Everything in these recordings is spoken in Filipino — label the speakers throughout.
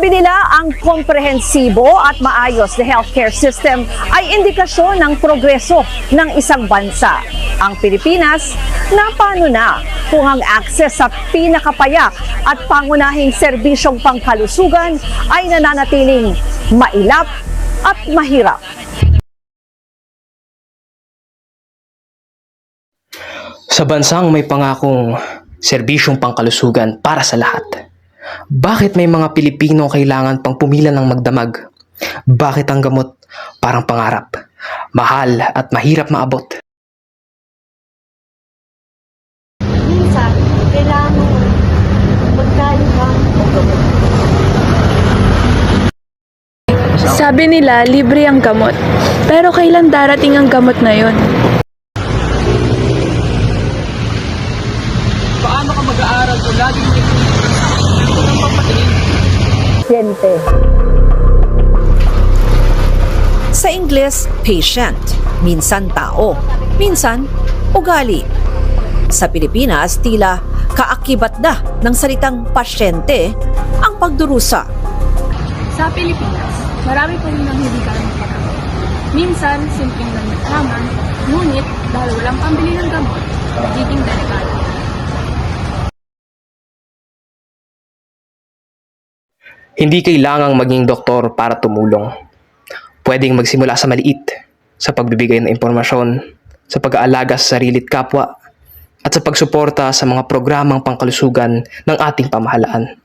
Speaker 1: Sabi nila, ang komprehensibo at maayos na healthcare system ay indikasyon ng progreso ng isang bansa. Ang Pilipinas, napano na kung ang akses sa pinakapayak at pangunahing serbisyong pangkalusugan ay nananatiling mailap at mahirap.
Speaker 2: Sa bansang may pangakong serbisyong pangkalusugan para sa lahat, bakit may mga Pilipino kailangan pang pumila ng magdamag? Bakit ang gamot parang pangarap, mahal at mahirap maabot?
Speaker 3: Minsan, kailangan mo magkano bang gamot.
Speaker 4: Sabi nila, libre ang gamot. Pero kailan darating ang gamot na yon?
Speaker 2: Paano ka mag-aaral kung laging may ng papatingin?
Speaker 1: Pasyente.
Speaker 5: Sa Ingles, patient. Minsan tao. Minsan, ugali. Sa Pilipinas, tila kaakibat na ng salitang pasyente ang pagdurusa.
Speaker 4: Sa Pilipinas, marami pong hindi kayang paggamot. Minsan, simpleng nalaman, ngunit dahil walang pambili ng gamot, nagiging delikado.
Speaker 2: Hindi kailangang maging doktor para tumulong. Pwedeng magsimula sa maliit, sa pagbibigay ng impormasyon, sa pag-aalaga sa sarili at kapwa, at sa pagsuporta sa mga programang pangkalusugan ng ating pamahalaan.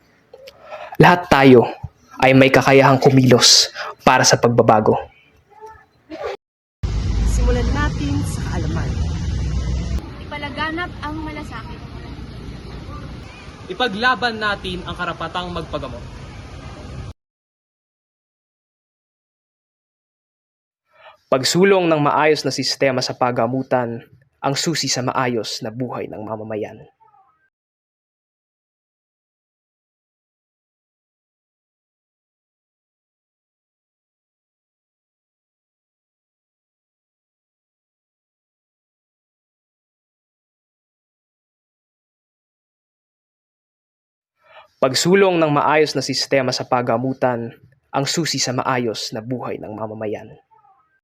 Speaker 2: Lahat tayo ay may kakayahang kumilos para sa pagbabago.
Speaker 3: Simulan natin sa kaalaman.
Speaker 4: Ipalaganap ang malasakit.
Speaker 2: Ipaglaban natin ang karapatang magpagamot. Pagsulong ng maayos na sistema sa paggamutan ang susi sa maayos na buhay ng mamamayan. Pagsulong ng maayos na sistema sa paggamutan ang susi sa maayos na buhay ng mamamayan.